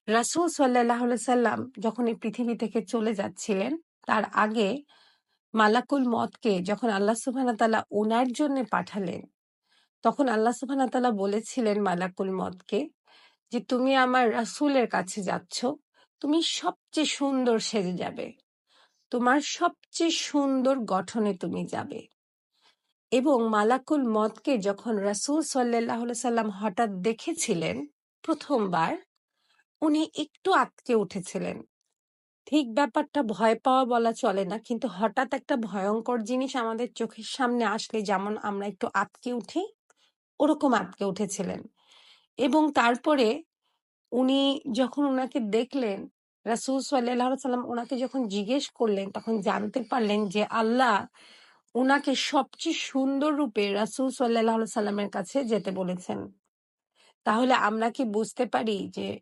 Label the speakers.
Speaker 1: রাসূল সাল্লাল্লাহু আলাইহি সাল্লাম যখন এই পৃথিবী থেকে চলে যাচ্ছিলেন, তার আগে মালাকুল মউতকে যখন আল্লাহ সুবহানাহু ওয়া তাআলা উনার জন্য পাঠালেন, তখন আল্লাহ সুবহানাহু ওয়া তাআলা বলেছিলেন মালাকুল মউতকে যে, "তুমি আমার রাসূলের কাছে যাচ্ছ, তুমি সবচেয়ে সুন্দর সেজে যাবে। তোমার সবচেয়ে সুন্দর গঠনে তুমি যাবে।" এবং মালাকুল মউতকে যখন রাসূল সাল্লাল্লাহু আলাইহি সাল্লাম হঠাৎ দেখেছিলেন প্রথমবার, উনি একটু আঁতকে উঠেছিলেন। ঠিক ব্যাপারটা ভয় পাওয়া বলা চলে না, কিন্তু হঠাৎ একটা ভয়ঙ্কর জিনিস আমাদের চোখের সামনে আসলে যেমন আমরা একটু আঁতকে উঠি, ওরকম আঁতকে উঠেছিলেন। এবং তারপরে উনি যখন উনাকে দেখলেন, রাসূল সাল্লাল্লাহু আলাইহি সাল্লাম উনাকে যখন জিজ্ঞেস করলেন, তখন জানতে পারলেন যে আল্লাহ উনাকে সবচেয়ে সুন্দর রূপে রাসূল সাল্লাল্লাহু আলাইহি সাল্লামের কাছে যেতে বলেছেন। তাহলে আমরা কি বুঝতে পারি যে